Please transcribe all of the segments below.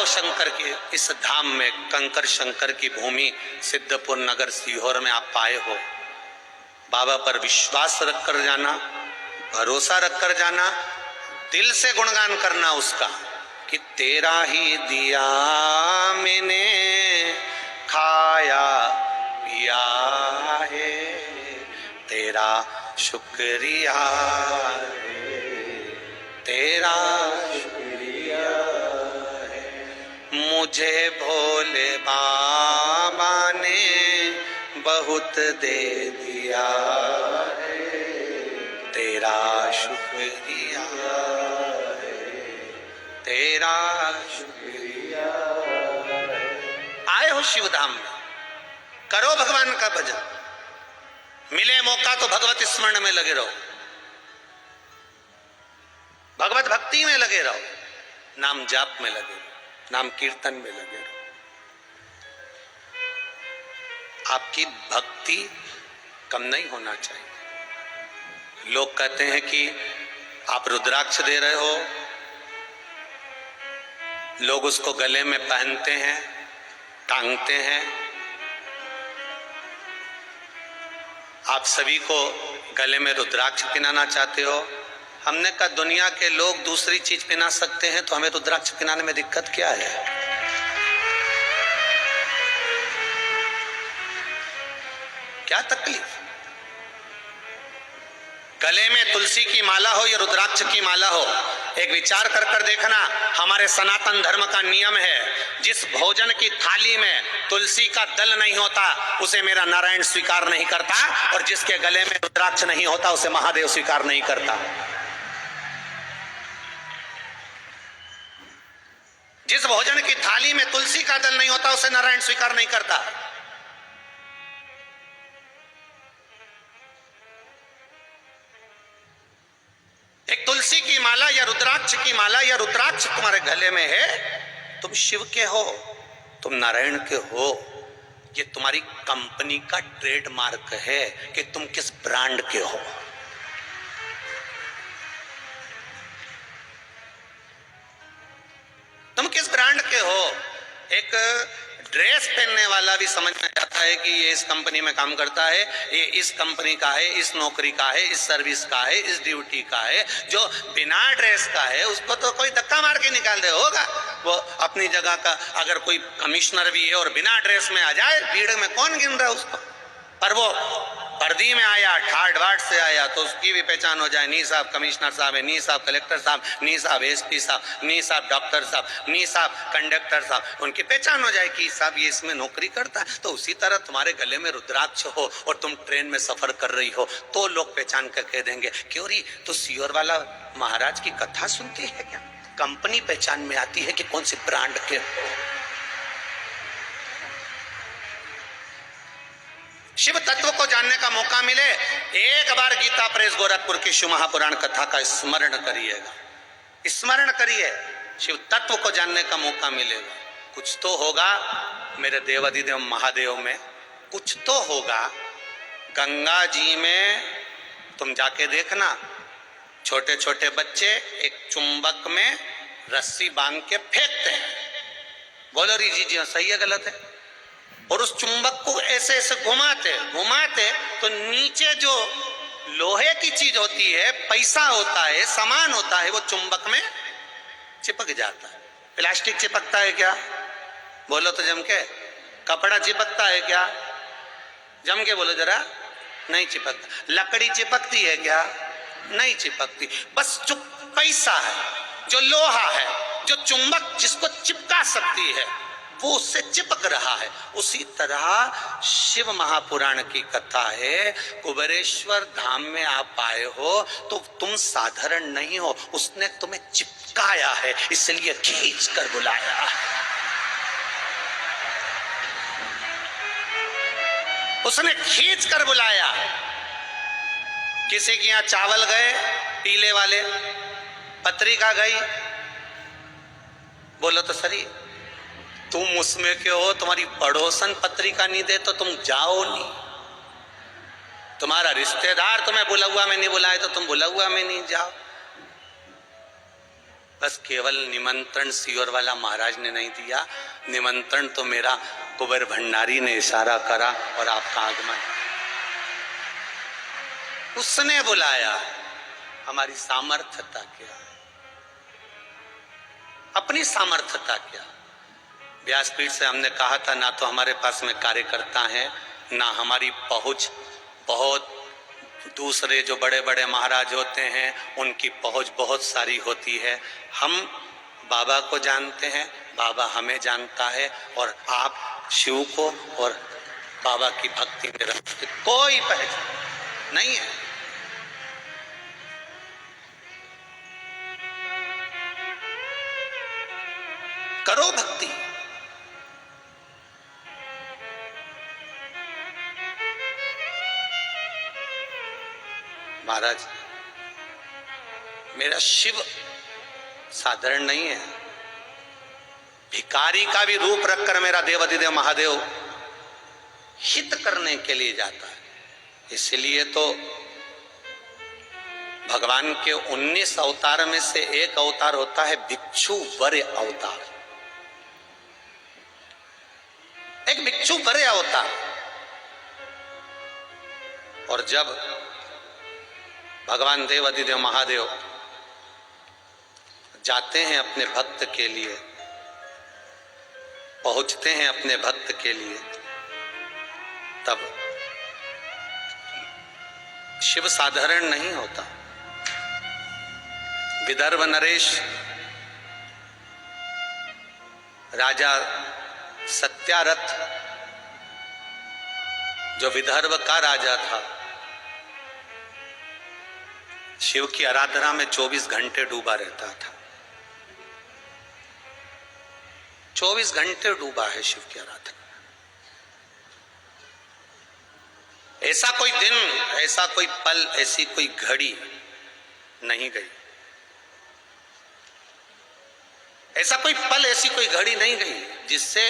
हो शंकर के इस धाम में, कंकर शंकर की भूमि सिद्धपुर नगर सीहोर में आप पाए हो। बाबा पर विश्वास रखकर जाना, भरोसा रखकर जाना, दिल से गुणगान करना उसका कि तेरा ही दिया मैंने खाया पिया है, तेरा शुक्रिया है, तेरा शुक्रिया है। मुझे भोले बाबा ने बहुत दे दिया है, तेरा शुक्रिया है, तेरा शुक्रिया है। आए हो शिवधाम में, करो भगवान का भजन, मिले मौका तो भगवत स्मरण में लगे रहो, भगवत भक्ति में लगे रहो, नाम जाप में लगे रहो, नाम कीर्तन में लगे रहो। आपकी भक्ति कम नहीं होना चाहिए। लोग कहते हैं कि आप रुद्राक्ष दे रहे हो, लोग उसको गले में पहनते हैं, टांगते हैं। आप सभी को गले में रुद्राक्ष पहनाना चाहते हो। हमने कहा दुनिया के लोग दूसरी चीज पहना सकते हैं तो हमें रुद्राक्ष पहनाने में दिक्कत क्या है? क्या तकलीफ? गले में तुलसी की माला हो या रुद्राक्ष की माला हो, एक विचार कर कर देखना। हमारे सनातन धर्म का नियम है, जिस भोजन की थाली में तुलसी का दल नहीं होता उसे मेरा नारायण स्वीकार नहीं करता, और जिसके गले में रुद्राक्ष नहीं होता उसे महादेव स्वीकार नहीं करता। जिस भोजन की थाली में तुलसी का दल नहीं होता उसे नारायण स्वीकार नहीं करता। एक तुलसी की माला या रुद्राक्ष की माला या रुद्राक्ष तुम्हारे गले में है, तुम शिव के हो, तुम नारायण के हो। ये तुम्हारी कंपनी का ट्रेडमार्क है कि तुम किस ब्रांड के हो। तुम किस ब्रांड के हो। एक ड्रेस पहनने वाला भी समझ में आता है कि ये इस कंपनी में काम करता है, ये इस कंपनी का है, इस नौकरी का है, इस सर्विस का है, इस ड्यूटी का है। जो बिना ड्रेस का है उसको तो कोई धक्का मार के निकाल दे होगा। वो अपनी जगह का अगर कोई कमिश्नर भी है और बिना ड्रेस में आ जाए, भीड़ में कौन गिन रहा है उसको? पर वो वर्दी में आया, ठाट बाट से आया तो उसकी भी पहचान हो जाए। नी साहब कमिश्नर साहब है, नी साहब कलेक्टर साहब, नी साहब एसपी साहब, नी साहब डॉक्टर साहब, नी साहब कंडक्टर साहब, उनकी पहचान हो जाए कि साहब ये इसमें नौकरी करता है। तो उसी तरह तुम्हारे गले में रुद्राक्ष हो और तुम ट्रेन में सफर कर रही हो तो लोग पहचान कर कह देंगे क्यों री तो सीहोर वाला महाराज की कथा सुनती है क्या? कंपनी पहचान में आती है कि कौन सी ब्रांड के। शिव तत्व को जानने का मौका मिले, एक बार गीता प्रेस गोरखपुर की शिव महापुराण कथा का स्मरण करिएगा, स्मरण करिए। शिव तत्व को जानने का मौका मिलेगा। कुछ तो होगा मेरे देवाधिदेव महादेव में, कुछ तो होगा। गंगा जी में तुम जाके देखना, छोटे छोटे बच्चे एक चुंबक में रस्सी बांध के फेंकते हैं। बोलो री जी सही है गलत है? और उस चुंबक को ऐसे ऐसे घुमाते घुमाते तो नीचे जो लोहे की चीज होती है, पैसा होता है, सामान होता है, वो चुंबक में चिपक जाता है। प्लास्टिक चिपकता है क्या? बोलो तो जम के। कपड़ा चिपकता है क्या? जम के बोलो जरा। नहीं चिपकता। लकड़ी चिपकती है क्या? नहीं चिपकती। बस जो पैसा है, जो लोहा है, जो चुंबक जिसको चिपका सकती है वो उससे चिपक रहा है। उसी तरह शिव महापुराण की कथा है। कुबेरेश्वर धाम में आप आए हो तो तुम साधारण नहीं हो, उसने तुम्हें चिपकाया है, इसलिए खींच कर बुलाया। उसने खींच कर बुलाया। किसी के यहां चावल गए पीले वाले, पत्रिका गई, बोलो तो सही। तुम उसमें के हो, तुम्हारी पड़ोसन पत्रिका नहीं दे तो तुम जाओ नहीं। तुम्हारा रिश्तेदार तुम्हें बुलावा में नहीं बुलाए तो तुम बुलावा में नहीं जाओ। बस केवल निमंत्रण सियोर वाला महाराज ने नहीं दिया, निमंत्रण तो मेरा कुबेर भंडारी ने इशारा करा और आपका आगमन, उसने बुलाया। हमारी सामर्थ्यता क्या, अपनी सामर्थ्यता क्या। व्यासपीठ से हमने कहा था ना तो हमारे पास में कार्यकर्ता है, ना हमारी पहुंच, बहुत दूसरे जो बड़े बड़े महाराज होते हैं उनकी पहुंच बहुत सारी होती है। हम बाबा को जानते हैं, बाबा हमें जानता है, और आप शिव को और बाबा की भक्ति में रखते, कोई पहचान नहीं है। करो भक्ति। महाराज मेरा शिव साधारण नहीं है, भिखारी का भी रूप रखकर मेरा देवाधिदेव महादेव हित करने के लिए जाता है। इसलिए तो भगवान के 19 अवतार में से एक अवतार होता है भिक्षु वर अवतार, एक भिक्षु वर अवतार। और जब भगवान देवाधिदेव महादेव जाते हैं अपने भक्त के लिए, पहुंचते हैं अपने भक्त के लिए, तब शिव साधारण नहीं होता। विदर्भ नरेश राजा सत्यारथ जो विदर्भ का राजा था, शिव की आराधना में 24 घंटे डूबा रहता था। 24 घंटे डूबा है शिव की आराधना। ऐसा कोई दिन, ऐसा कोई पल, ऐसी कोई घड़ी नहीं गई, ऐसा कोई पल, ऐसी कोई घड़ी नहीं गई जिससे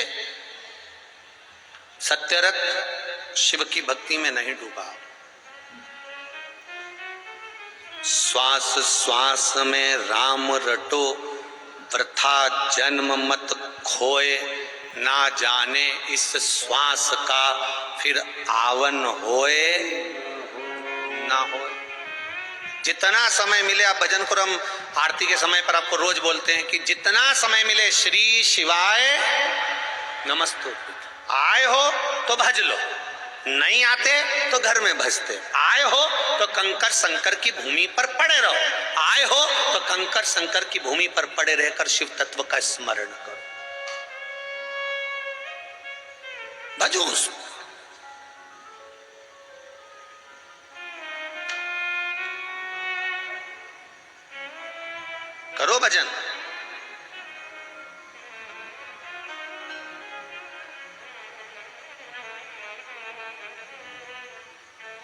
सत्यरथ शिव की भक्ति में नहीं डूबा। श्वास श्वास में राम रटो, वृथा जन्म मत खोए, ना जाने इस श्वास का फिर आवन होए ना हो। जितना समय मिले आप भजन करो। हम आरती के समय पर आपको रोज बोलते हैं कि जितना समय मिले श्री शिवाय नमस्तु, आए हो तो भज लो, नहीं आते तो घर में भजते, आए हो तो कंकर शंकर की भूमि पर पड़े रहो, आए हो तो कंकर शंकर की भूमि पर पड़े रहकर शिव तत्व का स्मरण करो, भजो उसको। करो भजन।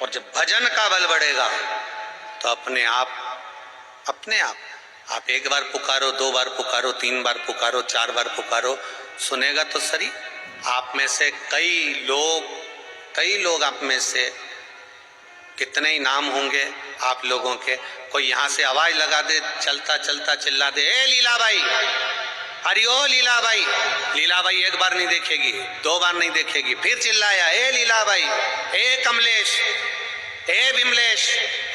और जब भजन का बल बढ़ेगा तो अपने आप आप एक बार पुकारो, 2 बार पुकारो, 3 बार पुकारो, 4 बार पुकारो, सुनेगा तो सही। आप में से कई लोग आप में से कितने ही नाम होंगे आप लोगों के, कोई यहाँ से आवाज लगा दे, चलता चलता चिल्ला दे, ए लीलाबाई, अरे ओ लीलाबाई। लीलाबाई एक बार नहीं देखेगी, 2 बार नहीं देखेगी, फिर चिल्लाया, ए लीलाबाई, ए कमलेश, ए विमलेश।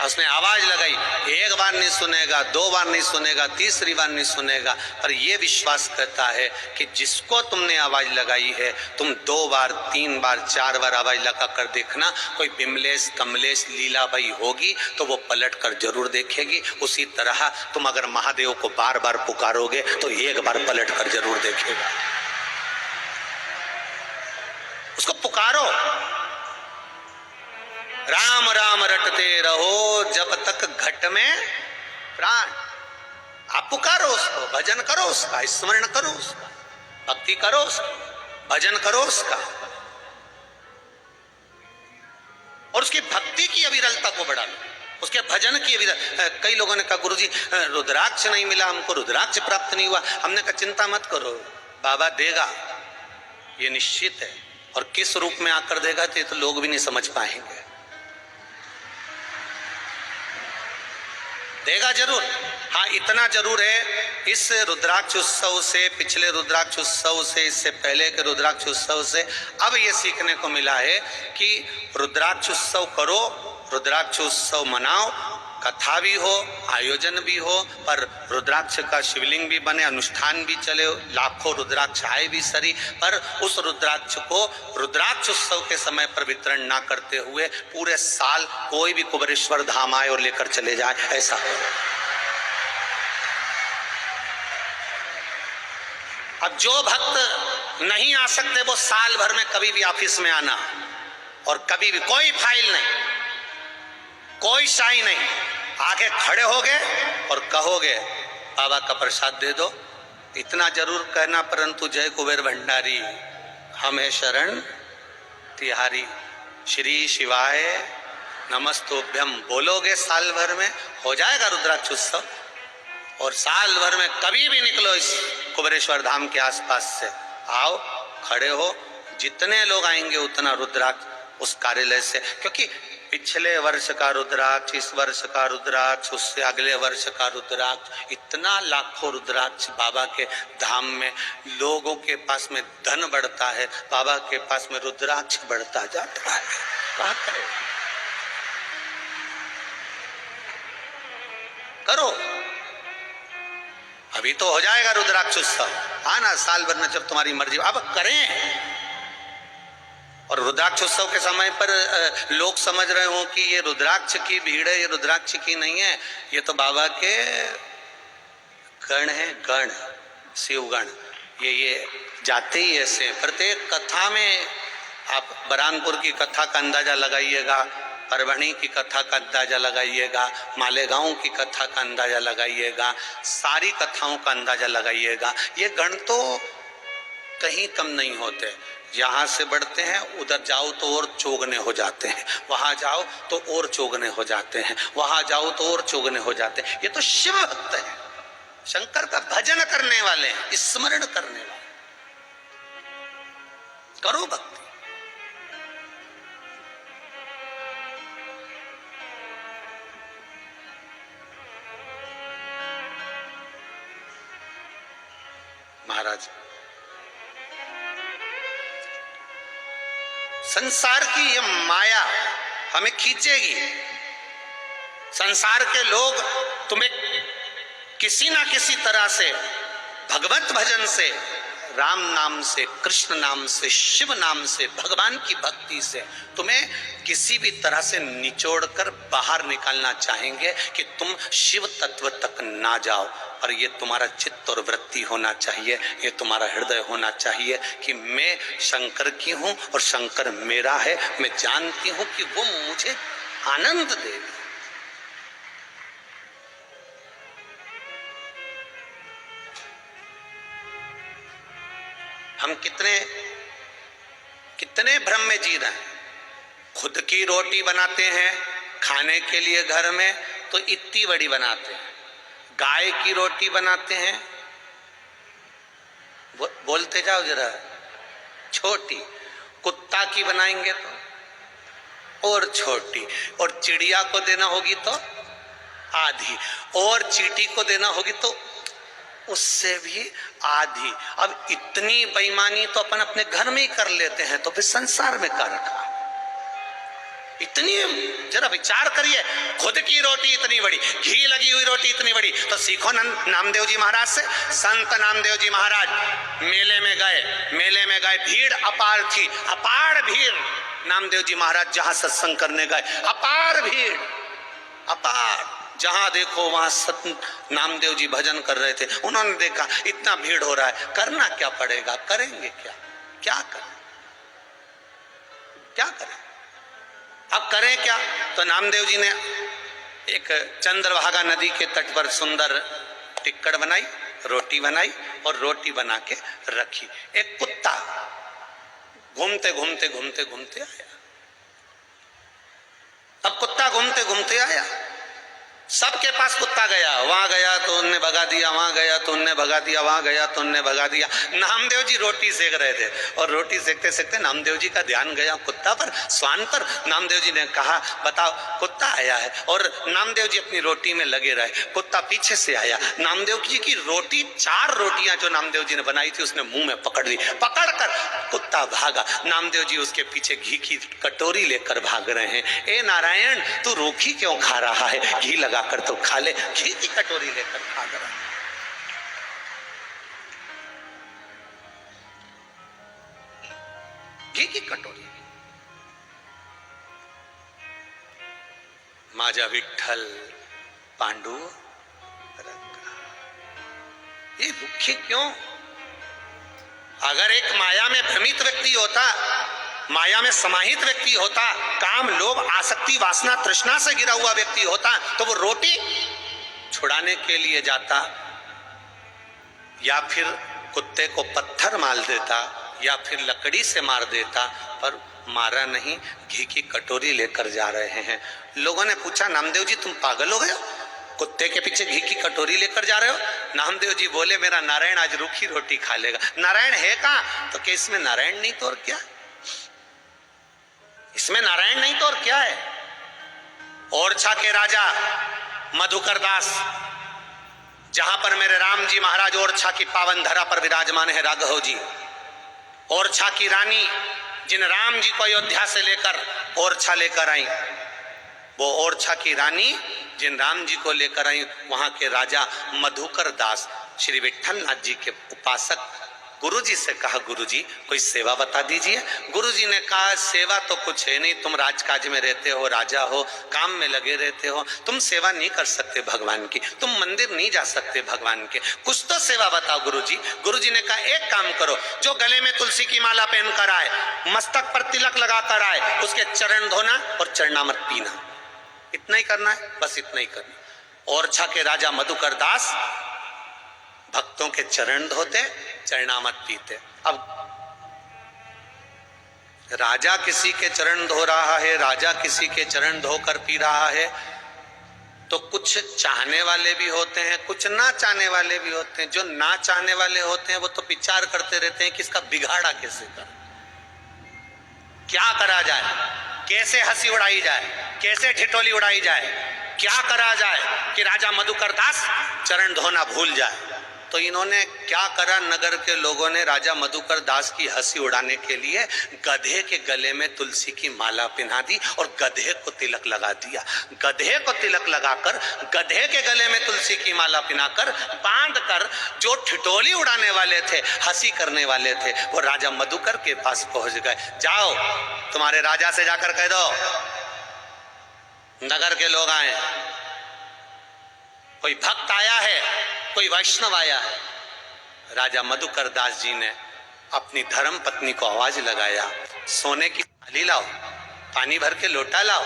उसने आवाज लगाई, एक बार नहीं सुनेगा, 2 बार नहीं सुनेगा, तीसरी बार नहीं सुनेगा, पर यह विश्वास करता है कि जिसको तुमने आवाज लगाई है, तुम 2 बार 3 बार 4 बार आवाज लगा कर देखना, कोई विमलेश कमलेश लीलाबाई होगी तो वो पलट कर जरूर देखेगी। उसी तरह तुम अगर महादेव को बार बार पुकारोगे तो एक बार पलट कर जरूर देखेगा। उसको पुकारो, राम राम रटते रहो जब तक घट में प्राण। आप पुकारो उसको, भजन करो उसका, स्मरण करो उसका, भक्ति करो उसकी, भजन करो उसका, और उसकी भक्ति की अविरलता को बढ़ा लो, उसके भजन की अविरलता। कई लोगों ने कहा गुरुजी रुद्राक्ष नहीं मिला हमको, रुद्राक्ष प्राप्त नहीं हुआ। हमने कहा चिंता मत करो, बाबा देगा, ये निश्चित है। और किस रूप में आकर देगा तो लोग भी नहीं समझ पाएंगे, देगा जरूर। हाँ इतना जरूर है इस रुद्राक्ष उत्सव से, पिछले रुद्राक्ष उत्सव से, इससे पहले के रुद्राक्ष उत्सव से अब ये सीखने को मिला है कि रुद्राक्ष उत्सव करो, रुद्राक्ष उत्सव मनाओ, कथा भी हो, आयोजन भी हो, पर रुद्राक्ष का शिवलिंग भी बने, अनुष्ठान भी चले, लाखों रुद्राक्ष आए भी सरी, पर उस रुद्राक्ष को रुद्राक्ष उत्सव के समय पर वितरण ना करते हुए पूरे साल कोई भी कुबेरेश्वर धाम आए और लेकर चले जाए, ऐसा हो। अब जो भक्त नहीं आ सकते वो साल भर में कभी भी ऑफिस में आना, और कभी भी कोई फाइल नहीं, कोई शाही नहीं, आगे खड़े होगे और कहोगे बाबा का प्रसाद दे दो, इतना जरूर कहना, परंतु जय कुबेर भंडारी हमें शरण तिहारी, श्री शिवाय नमस्तोभ्यम बोलोगे साल भर में हो जाएगा रुद्राक्ष उत्सव। और साल भर में कभी भी निकलो इस कुबेरेश्वर धाम के आसपास से, आओ, खड़े हो, जितने लोग आएंगे उतना रुद्राक्ष उस कार्यालय से, क्योंकि पिछले वर्ष का रुद्राक्ष, इस वर्ष का रुद्राक्ष, उससे अगले वर्ष का रुद्राक्ष, इतना लाखों रुद्राक्ष बाबा के धाम में, लोगों के पास में धन बढ़ता है, बाबा के पास में रुद्राक्ष बढ़ता जाता है। क्या करें? करो, अभी तो हो जाएगा रुद्राक्ष उत्सव, आना साल भर में जब तुम्हारी मर्जी, अब करें। और रुद्राक्ष उत्सव के समय पर लोग समझ रहे हो कि ये रुद्राक्ष की भीड़ है, ये रुद्राक्ष की नहीं है, ये तो बाबा के गण है, गण, शिवगण, ये जाते ही ऐसे। प्रत्येक कथा में आप बरानपुर की कथा का अंदाजा लगाइएगा, परभणी की कथा का अंदाजा लगाइएगा, मालेगांव की कथा का अंदाजा लगाइएगा, सारी कथाओं का अंदाजा लगाइएगा, ये गण तो कहीं कम नहीं होते। यहाँ से बढ़ते हैं, उधर जाओ तो और चौगने हो जाते हैं, वहां जाओ तो और चौगने हो जाते हैं, वहां जाओ तो और चौगने हो जाते हैं। ये तो शिव भक्त है, शंकर का भजन करने वाले हैं, स्मरण करने वाले। करो भक्ति। महाराज, संसार की ये माया हमें खींचेगी, संसार के लोग तुम्हें किसी ना किसी तरह से भगवत भजन से, राम नाम से, कृष्ण नाम से, शिव नाम से, भगवान की भक्ति से तुम्हें किसी भी तरह से निचोड़कर बाहर निकालना चाहेंगे कि तुम शिव तत्व तक ना जाओ। और ये तुम्हारा चित्त और वृत्ति होना चाहिए, ये तुम्हारा हृदय होना चाहिए कि मैं शंकर की हूं और शंकर मेरा है, मैं जानती हूं कि वो मुझे आनंद देगा। हम कितने भ्रम में जी रहे हैं। खुद की रोटी बनाते हैं खाने के लिए घर में तो इतनी बड़ी बनाते हैं, गाय की रोटी बनाते हैं, बोलते जाओ जरा, छोटी, कुत्ता की बनाएंगे तो और छोटी, और चिड़िया को देना होगी तो आधी, और चींटी को देना होगी तो उससे भी आधी। अब इतनी बेईमानी तो अपन अपने घर में ही कर लेते हैं, तो फिर संसार में क्या रखा? इतनी, जरा विचार करिए, खुद की रोटी इतनी बड़ी, घी लगी हुई रोटी इतनी बड़ी, तो सीखो नामदेव जी महाराज से। संत नामदेव जी महाराज मेले में गए, भीड़ अपार थी, अपार भीड़। नामदेव जी महाराज जहां सत्संग करने गए, अपार भीड़, अपार, जहां देखो वहां संत नामदेव जी भजन कर रहे थे। उन्होंने देखा इतना भीड़ हो रहा है, करना क्या पड़ेगा, करेंगे क्या, क्या करें, क्या करें, अब करें क्या? तो नामदेव जी ने एक चंद्रभागा नदी के तट पर सुंदर टिक्कड़ बनाई, रोटी बनाई और रोटी बना के रखी। एक कुत्ता घूमते घूमते घूमते घूमते आया। अब कुत्ता घूमते घूमते आया, सबके पास कुत्ता गया, वहां गया तो उनने भगा दिया, वहां गया तो उनने भगा दिया, वहां गया तो उनने भगा दिया। नामदेव जी रोटी सेक रहे थे और रोटी सेकते सेकते नामदेव जी का ध्यान गया कुत्ता पर, श्वान पर। नामदेव जी ने कहा बताओ कुत्ता आया है, और नामदेव जी अपनी रोटी में लगे रहे। कुत्ता पीछे से आया, नामदेव जी की रोटी, 4 रोटियां जो नामदेव जी ने बनाई थी उसने मुंह में पकड़ ली, पकड़कर कुत्ता भागा। नामदेव जी उसके पीछे घी की कटोरी लेकर भाग रहे हैं। ए नारायण, तू रोटी क्यों खा रहा है, घी लगा कर तो खा ले। घी की कटोरी लेकर खा कर घी की कटोरी। माझा विठ्ठल पांडुरंग, ये दुखी क्यों? अगर एक माया में भ्रमित व्यक्ति होता, माया में समाहित व्यक्ति होता, काम लोभ आसक्ति वासना तृष्णा से गिरा हुआ व्यक्ति होता, तो वो रोटी छुड़ाने के लिए जाता, या फिर कुत्ते को पत्थर मार देता, या फिर लकड़ी से मार देता, पर मारा नहीं, घी की कटोरी लेकर जा रहे हैं। लोगों ने पूछा नामदेव जी तुम पागल हो गए हो, कुत्ते के पीछे घी की कटोरी लेकर जा रहे हो? नामदेव जी बोले मेरा नारायण आज रूखी रोटी खा लेगा। नारायण है कहां? तो क्या इसमें नारायण नहीं तो और क्या? इसमें नारायण नहीं तो और क्या है? ओरछा के राजा मधुकर दास, जहां पर मेरे राम जी महाराज ओरछा की पावन धरा पर विराजमान है राघव जी। ओरछा की रानी जिन राम जी को अयोध्या से लेकर ओरछा लेकर आई, वो ओरछा की रानी जिन राम जी को लेकर आई, वहां के राजा मधुकर दास श्री विठ्ठल नाथ जी के उपासक गुरुजी से कहा गुरुजी कोई सेवा बता दीजिए। गुरुजी ने कहा सेवा तो कुछ है नहीं, तुम राजकाज में रहते हो, राजा हो, काम में लगे रहते हो, तुम सेवा नहीं कर सकते भगवान की, तुम मंदिर नहीं जा सकते भगवान के, कुछ तो सेवा बताओ गुरुजी। गुरुजी ने कहा एक काम करो, जो गले में तुलसी की माला पहनकर आए, मस्तक पर तिलक लगाकर आए, उसके चरण धोना और चरणामृत पीना, इतना ही करना है, बस इतना ही करना। ओरछा के राजा मधुकर दास भक्तों के चरण धोते, चरणामृत पीते। अब राजा किसी के चरण धो रहा है, राजा किसी के चरण धोकर पी रहा है, तो कुछ चाहने वाले भी होते हैं, कुछ ना चाहने वाले भी होते हैं। जो ना चाहने वाले होते हैं वो तो विचार करते रहते हैं कि इसका बिगाड़ा कैसे कर, क्या करा जाए, कैसे हंसी उड़ाई जाए, कैसे ठिठोली उड़ाई जाए, क्या करा जाए कि राजा मधुकर दास चरण धोना भूल जाए। तो इन्होंने क्या करा, नगर के लोगों ने राजा मधुकर दास की हंसी उड़ाने के लिए गधे के गले में तुलसी की माला पहना दी और गधे को तिलक लगा दिया। गधे को तिलक लगाकर, गधे के गले में तुलसी की माला पहनाकर, बांधकर, जो ठिठोली उड़ाने वाले थे, हंसी करने वाले थे, वो राजा मधुकर के पास पहुंच गए। जाओ तुम्हारे राजा से जाकर कह दो नगर के लोग आए, कोई भक्त आया है, कोई वैष्णव आया है। राजा मधुकर दास जी ने अपनी धर्म पत्नी को आवाज लगाया, सोने की थाली लाओ, पानी भर के लोटा लाओ,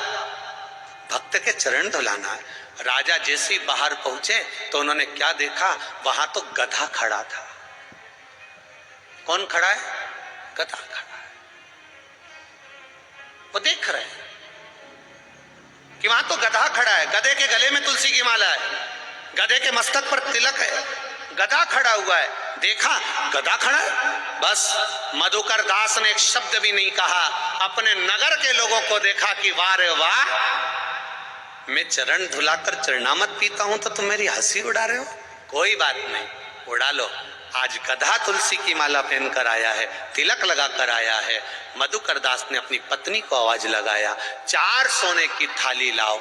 भक्त के चरण धुलाना है। राजा जैसे ही बाहर पहुंचे तो उन्होंने क्या देखा, वहां तो गधा खड़ा था। कौन खड़ा है? गधा खड़ा है। वो देख रहे हैं कि वहां तो गधा खड़ा है, गधे के गले में तुलसी की माला है, गधे के मस्तक पर तिलक है, गधा खड़ा हुआ है। देखा गधा खड़ा है, बस मधुकर दास ने एक शब्द भी नहीं कहा। अपने नगर के लोगों को देखा कि वाह रे वाह, मैं चरण धुलाकर चरणामृत पीता हूं तो तुम मेरी हंसी उड़ा रहे हो। कोई बात नहीं, उड़ा लो। आज गधा तुलसी की माला पहनकर आया है, तिलक लगाकर आया है। मधुकर दास ने अपनी पत्नी को आवाज लगाया, 4 सोने की थाली लाओ,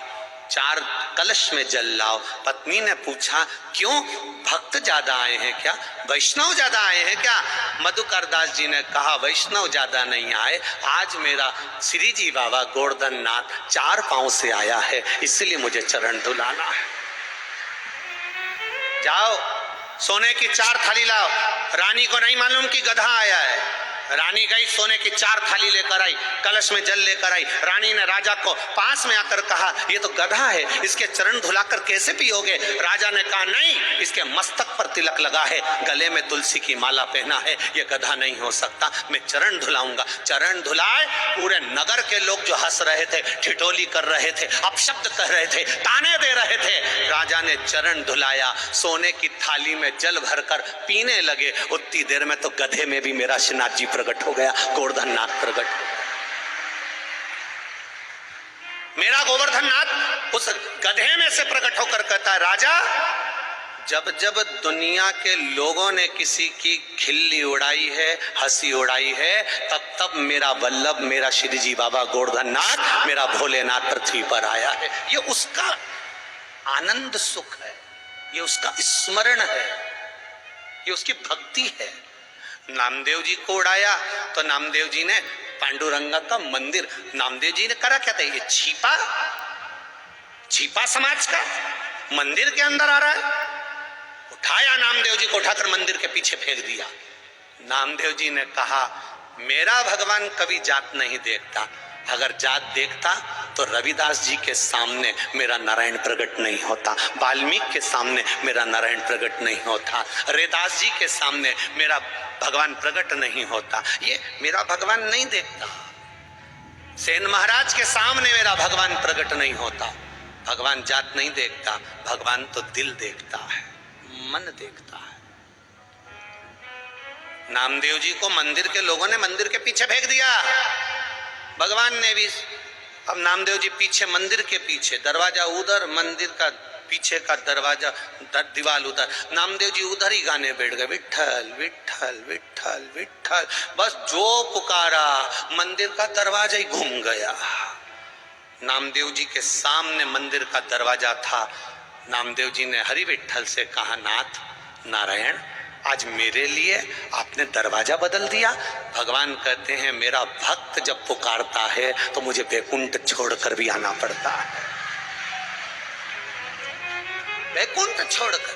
4 कलश में जल लाओ। पत्नी ने पूछा क्यों, भक्त ज्यादा आए हैं क्या, वैष्णव ज्यादा आए हैं क्या? मधुकर दास जी ने कहा वैष्णव ज्यादा नहीं आए, आज मेरा श्री जी बाबा गोवर्धन नाथ 4 पांव से आया है, इसलिए मुझे चरण धुलाना है। जाओ सोने की 4 थाली लाओ। रानी को नहीं मालूम कि गधा आया है, रानी गई, सोने की 4 थाली लेकर आई, कलश में जल लेकर आई। रानी ने राजा को पास में आकर कहा, ये तो गधा है, इसके चरण धुलाकर कैसे पियोगे? राजा ने कहा, नहीं, इसके मस्तक पर तिलक लगा है, गले में तुलसी की माला पहना है, ये गधा नहीं हो सकता, मैं चरण धुलाऊंगा। चरण धुलाए, पूरे नगर के लोग जो हंस रहे थे, ठिठोली कर रहे थे, अपशब्द कह रहे थे, ताने दे रहे थे, राजा ने चरण धुलाया, सोने की थाली में जल भरकर पीने लगे। उतनी देर में तो गधे में भी मेरा श्रीनाथ जी प्रकट हो गया, गोवर्धन नाथ प्रकट हो गया। मेरा गोवर्धन नाथ उस गधे में से प्रकट होकर कहता है, राजा, जब जब दुनिया के लोगों ने किसी की खिल्ली उड़ाई है, हंसी उड़ाई है, तब तब मेरा वल्लभ, मेरा श्री जी बाबा गोवर्धन नाथ, मेरा भोलेनाथ पृथ्वी पर आया है। ये उसका आनंद सुख है, ये उसका स्मरण है, ये उसकी भक्ति है। नामदेव जी को उड़ाया तो नामदेव जी ने पांडुरंगा का मंदिर, नामदेव जी ने करा क्या था, ये छिपा समाज का मंदिर के अंदर आ रहा है। उठाया नामदेव जी को, उठाकर मंदिर के पीछे फेंक दिया। नामदेव जी ने कहा, मेरा भगवान कभी जात नहीं देखता, अगर जात देखता तो रविदास जी के सामने मेरा नारायण प्रकट नहीं होता, वाल्मीकि के सामने मेरा नारायण प्रकट नहीं होता, रैदास जी के सामने मेरा भगवान प्रकट नहीं होता। ये मेरा भगवान नहीं देखता, सेन महाराज के सामने मेरा भगवान प्रकट नहीं होता। भगवान जात नहीं देखता, भगवान तो दिल देखता है, मन देखता है। नामदेव जी को मंदिर के लोगों ने मंदिर के पीछे फेंक दिया, भगवान ने भी। अब नामदेव जी पीछे, मंदिर के पीछे, दरवाजा उधर, मंदिर का पीछे का दरवाजा, दीवार उधर, नामदेव जी उधर ही गाने बैठ गए, विठ्ठल विठ्ठल विठ्ठल विठ्ठल। बस जो पुकारा, मंदिर का दरवाजा ही घूम गया। नामदेव जी के सामने मंदिर का दरवाजा था। नामदेव जी ने हरि विठ्ठल से कहा, नाथ नारायण, आज मेरे लिए आपने दरवाजा बदल दिया। भगवान कहते हैं, मेरा भक्त जब पुकारता है तो मुझे वैकुंठ छोड़कर भी आना पड़ता है, वैकुंठ छोड़कर।